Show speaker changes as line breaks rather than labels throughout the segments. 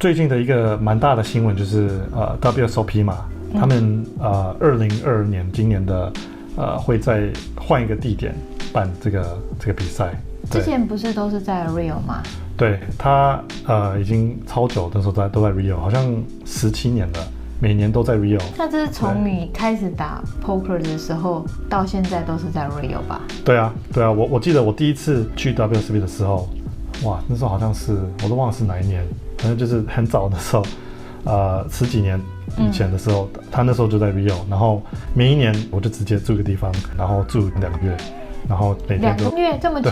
最近的一个蛮大的新闻就是WSOP 嘛，他们2022年今年的会再换一个地点办这个比赛。
之前不是都是在 Rio 吗？
对，他已经超久，那时候都在 Rio， 好像17年了，每年都在 Rio。
那这是从你开始打 poker 的时候到现在都是在 Rio 吧？
对啊，我记得我第一次去 WSOP 的时候，哇，那时候好像是我都忘了是哪一年，反正就是很早的时候，10几年以前的时候，他那时候就在 Rio， 然后每一年我就直接住个地方，然后住2个月，然后每天都
2个月这么久。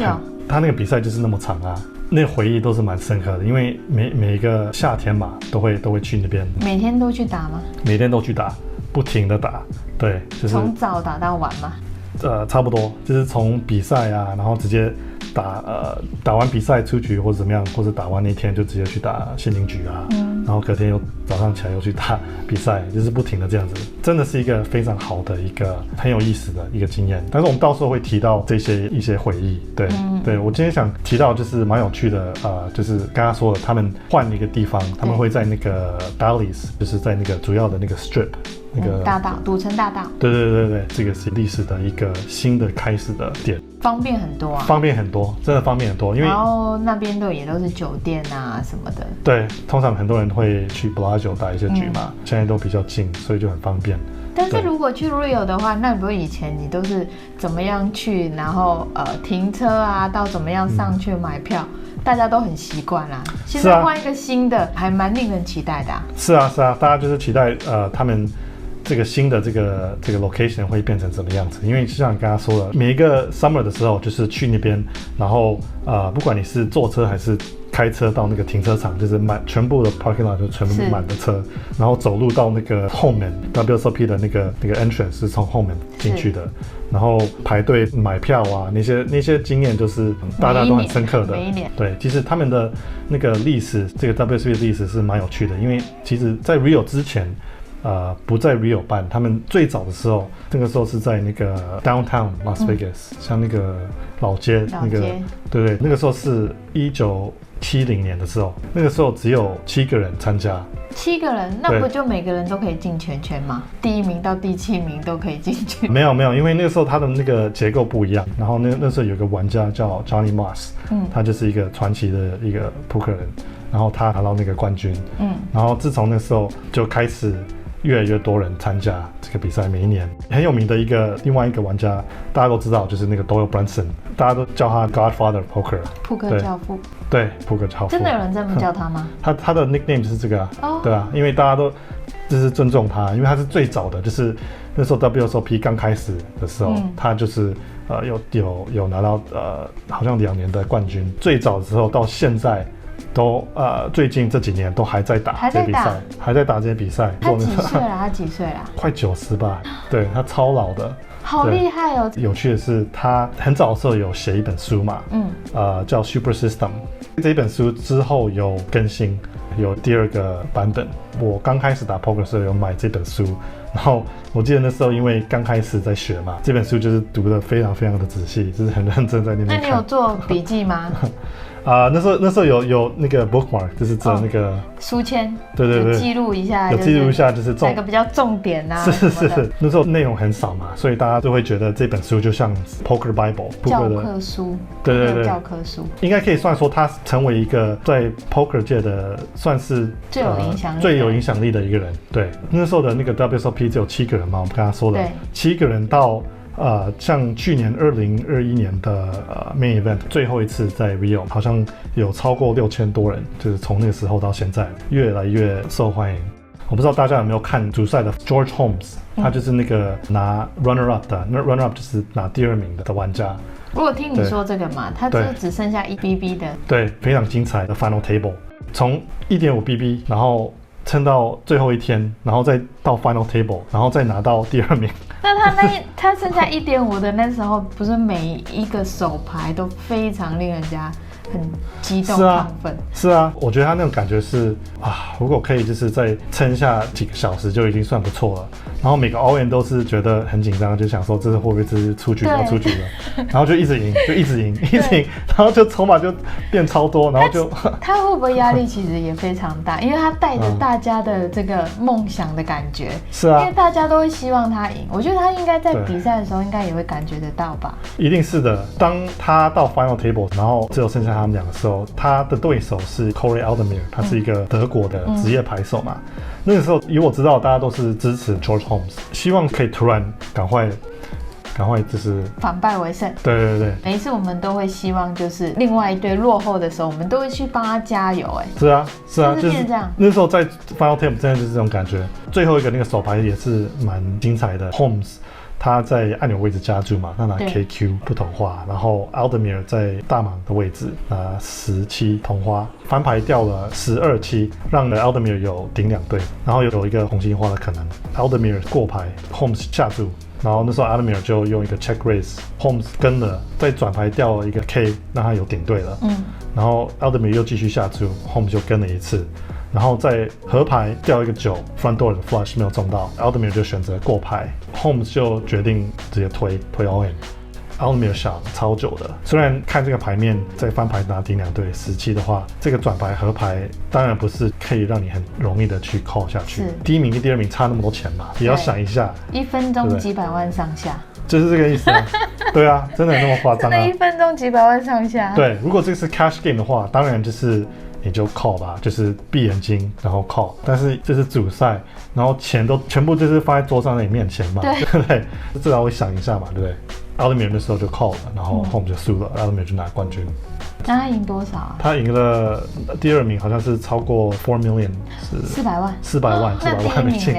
他那个比赛就是那么长啊，那回忆都是蛮深刻的，因为每一个夏天嘛，都会去那边。
每天都去打吗？
每天都去打，不停的打，对，就是
从早打到晚吗？
差不多，就是从比赛啊，然后直接打完比赛出局或者怎么样，或者打完那天就直接去打县警局啊，然后隔天又早上起来又去打比赛，就是不停的这样子，真的是一个非常好的一个很有意思的一个经验。但是我们到时候会提到一些回忆，对，我今天想提到就是蛮有趣的，就是刚刚说的，他们换一个地方，他们会在那个 Bally's， 就是在那个主要的那个 strip。那个
大道，赌城大道。
对，这个是历史的一个新的开始的点，
方便很多啊。
方便很多，真的方便很多，因为
然后那边也都是酒店啊什么的。
对，通常很多人会去 Bellagio 打一些局嘛，现在都比较近，所以就很方便。
但是如果去 Rio 的话，那比如以前你都是怎么样去，然后停车啊，到怎么样上去买票，大家都很习惯啦。现在换一个新的，还蛮令人期待的。是啊，
大家就是期待他们。这个新的这个 location 会变成什么样子？因为就像你刚刚说的，每一个 summer 的时候，就是去那边，然后不管你是坐车还是开车到那个停车场，就是全部的 parking lot 就全部满的车，然后走路到那个后面 WSOP 的那个 entrance 是从后面进去的，然后排队买票啊，那些经验就是大家都很深刻的。
每一年
对，其实他们的那个历史，这个 WSOP 的历史是蛮有趣的，因为其实在 Rio 之前。不在 Rio 办，他们最早的时候，那个时候是在那个 Downtown Las Vegas，像那个老街那个，对，那个时候是1970年的时候，那个时候只有7个人参加。
7个人，那不就每个人都可以进圈圈吗？第1名到第7名都可以进去？
没有，因为那个时候他的那个结构不一样。然后那时候有个玩家叫 Johnny Moss，他就是一个传奇的一个扑克人，然后他拿到那个冠军，然后自从那时候就开始。越来越多人参加这个比赛，每一年很有名的另外一个玩家，大家都知道，就是那个 Doyle Brunson， 大家都叫他 Godfather Poker，
扑克教父。
对，扑克教父。
真的有人这么叫他吗？
他的 nickname 就是这个对啊，因为大家都就是尊重他，因为他是最早的，就是那时候 WSOP 刚开始的时候，他就是有拿到好像2年的冠军，最早的时候到现在。都最近这几年都还在打这些比赛，还在打这些比赛。
他几岁了？
快90吧。对，他超老的，
好厉害哦！
有趣的是，他很早的时候有写一本书嘛，叫 Super System。这一本书之后有更新，有第2个版本。我刚开始打 poker 的时候有买这本书，然后我记得那时候因为刚开始在学嘛，这本书就是读得非常非常的仔细，就是很认真在那边看。
那你有做笔记吗？
那时候有那个 bookmark， 就是指那个
书签，
对，
记录一下，
就是
哪个比较重点啊？
是，那时候内容很少嘛，所以大家都会觉得这本书就像 Poker Bible
教科书，
对，
教科书，
应该可以算说它成为一个在 Poker 界的算是
最有影响力
的一个人。对，那时候的那个 WSOP 只有7个人嘛，我们刚刚说了7个人到。像去年2021年的main event 最后一次在 Rio， 好像有超过6000多人，就是从那个时候到现在越来越受欢迎。我不知道大家有没有看主赛的 George Holmes， 他就是那个拿 runner up 的，那 runner up 就是拿第2名的玩家。
我有听你说这个嘛，他只剩下1BB 的，
对，非常精彩的 final table， 从1.5BB， 然后撑到最后一天，然后再到 final table， 然后再拿到第2名。
那他剩下1.5的那时候，不是每一个手牌都非常令人家很激动亢奋。
是啊，我觉得他那种感觉是啊，如果可以就是再撑下几个小时就已经算不错了。然后每个 all in 都是觉得很紧张，就想说这是会不会这是出局了，然后就一直赢，一直赢，然后就筹码就变超多，然后就
他会不会压力其实也非常大，因为他带着大家的这个梦想的感觉，
是啊，
因为大家都会希望他赢，我觉得他应该在比赛的时候应该也会感觉得到吧。
一定是的，当他到 final table， 然后只有剩下他们两个时候，他的对手是 Corey Aldemir， 他是一个德国的职业牌手嘛。那个时候以我知道，大家都是支持 George Holmes， 希望可以突然赶快就是
反败为胜。
对，
每一次我们都会希望就是另外一队落后的时候，我们都会去帮他加油。
是啊，
就是这样。
那时候在 final table 真的就是这种感觉。最后一个那个手牌也是蛮精彩的 ，Holmes。他在按钮位置加注嘛，他拿 KQ 不同花，然后 Aldemir 在大盲的位置拿17同花，翻牌掉了12-7，让 Aldemir 有顶2对，然后有一个红心花的可能。Aldemir 过牌 ，Holmes 下注，然后那时候 Aldemir 就用一个 check raise，Holmes 跟了，再转牌掉了一个 K， 让他有顶对了。然后 Aldemir 又继续下注 ，Holmes 就跟了一次。然后在合牌掉一个9 front door 的 flush 没有中到 ，Aldemir 就选择过牌 ，Holmes 就决定直接推 all in。Aldemir 想超久的，虽然看这个牌面在翻牌拿顶2对17的话，这个转牌合牌当然不是可以让你很容易的去 call 下去。第1名跟第2名差那么多钱嘛，也要想一下
，1分钟几百万上下，
就是这个意思啊。对啊，真的有那么夸张啊？
真的1分钟几百万上下。
对，如果这个是 cash game 的话，当然就是你就 call 吧，就是闭眼睛然后 call。但是这是主赛，然后钱都全部就是放在桌上在你面前嘛，对不对？至少会想一下嘛，对不对？Aldemir 那时候就 call 了，然后 Holmes 就输了，Aldemir 就拿冠军。
那他赢多少啊？
他赢了第2名，好像是超过4 million，
是400万
400万美金。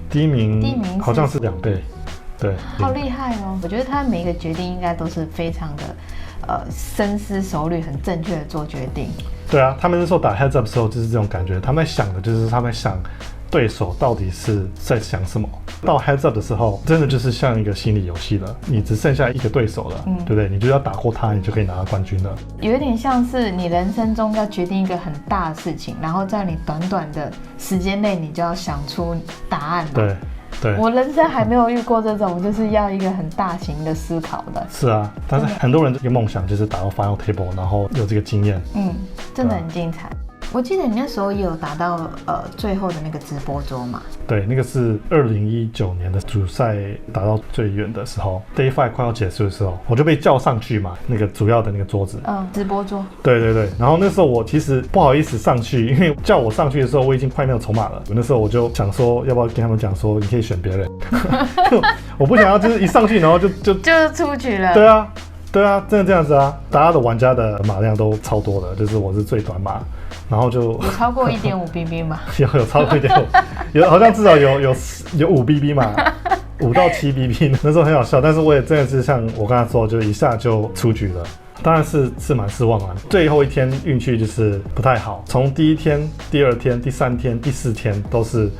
第一名好像是2倍。对，
好厉害哦！我觉得他每一个决定应该都是非常的深思熟虑、很正确的做决定。
对啊，他们那时候打 heads up 的时候就是这种感觉，他们在想的就是他们想对手到底是在想什么。到 heads up 的时候，真的就是像一个心理游戏了，你只剩下一个对手了，对不对？你就要打过他，你就可以拿到冠军了。
有一点像是你人生中要决定一个很大的事情，然后在你短短的时间内，你就要想出答案嘛。对，我人生还没有遇过这种，就是要一个很大型的思考的。
是啊，但是很多人这个梦想就是打到 final table， 然后有这个经验。
真的很精彩。我记得你那时候也有打到最后的那个直播桌嘛？对，
那个是2019年的主赛打到最远的时候 ，Day 5快要结束的时候，我就被叫上去嘛，那个主要的那个桌子，
直播桌。对，
然后那时候我其实不好意思上去，因为叫我上去的时候我已经快没有筹码了。那时候我就想说，要不要跟他们讲说，你可以选别人，我不想要就是一上去然后
就是出局了。
对啊，真的这样子啊，大家的玩家的码量都超多的，就是我是最短码。然后就
有超过1.5 BB 吗？
有超过1.5，有好像至少有5 BB 嘛，5到7 BB， 那时候很好笑。但是我也真的是像我刚才说，就一下就出局了，当然是蛮失望了。最后一天运气就是不太好，从第1天、第2天、第3天、第4天都是。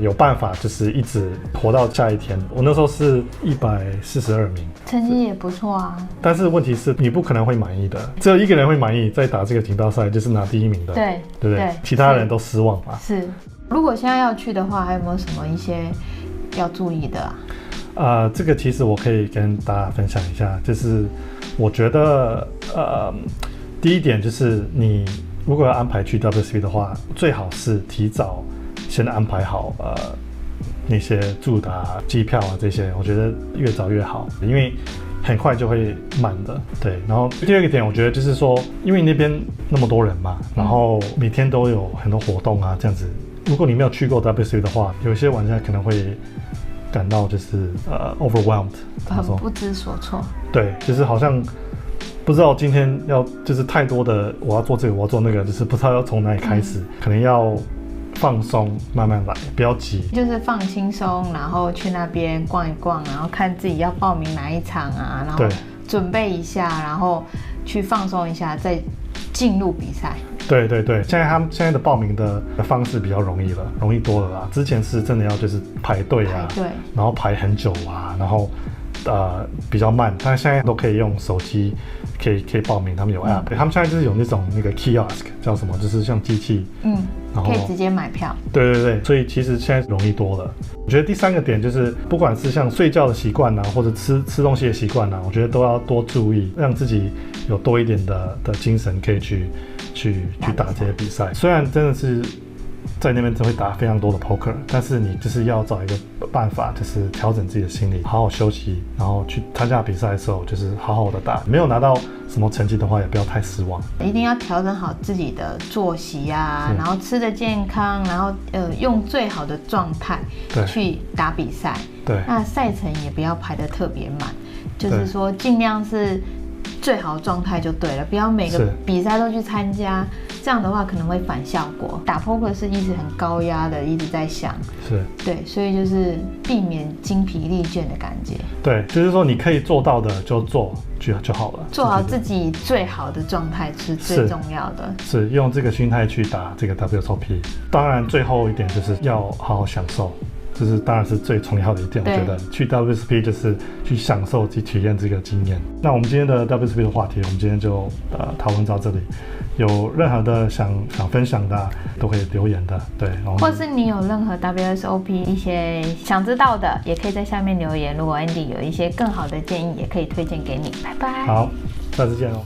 有办法就是一直活到下一天。我那时候是142名，
成绩也不错啊。
但是问题是你不可能会满意的，只有一个人会满意，在打这个锦标赛就是拿第1名的，对不对？其他人都失望嘛。
是，如果现在要去的话，还有没有什么一些要注意的啊？
这个其实我可以跟大家分享一下，就是我觉得第一点就是你如果要安排去 WSOP 的话，最好是提早先安排好那些住的机票啊这些，我觉得越早越好，因为很快就会满的。对，然后第2个点，我觉得就是说，因为那边那么多人嘛，然后每天都有很多活动啊，这样子。如果你没有去过 WSOP 的话，有些玩家可能会感到就是overwhelmed，
很不知所措。
对，就是好像不知道今天要就是太多的，我要做这个，我要做那个，就是不知道要从哪里开始，可能要放松，慢慢来，不要急，
就是放轻松，然后去那边逛一逛，然后看自己要报名哪一场啊，然后准备一下，然后去放松一下，再进入比赛。
对，现在的报名的方式比较容易多了啦。之前是真的要就是排队啊，然后排很久啊，然后比较慢，但现在都可以用手机可以报名，他们有 app，他们现在就是有那种那个 kiosk 叫什么，就是像机器，
然后可以直接买票。
对，所以其实现在容易多了。我觉得第3个点就是，不管是像睡觉的习惯啊，或者吃东西的习惯啊，我觉得都要多注意，让自己有多一点的精神可以去打这些比赛。虽然真的是在那边只会打非常多的 poker， 但是你就是要找一个办法，就是调整自己的心理，好好休息，然后去参加比赛的时候就是好好的打。没有拿到什么成绩的话，也不要太失望。
一定要调整好自己的作息啊，然后吃的健康，然后用最好的状态去打比赛。
对，
那赛程也不要排得特别满，就是说尽量是最好的状态就对了，不要每个比赛都去参加，这样的话可能会反效果。打 poker 是一直很高压的，一直在想，对，所以就是避免精疲力倦的感觉。
对，就是说你可以做到的就做就好了，
做好自己最好的状态是最重要的。
是用这个心态去打这个 WSOP。当然，最后一点就是要好好享受。这是当然是最重要的一点，我觉得去 WSOP 就是去享受及体验这个经验。那我们今天的 WSOP 的话题，我们今天就讨论到这里。有任何的想分享的都可以留言的，对。
或是你有任何 WSOP 一些想知道的，也可以在下面留言。如果 Andy 有一些更好的建议，也可以推荐给你。拜拜。
好，下次见哦。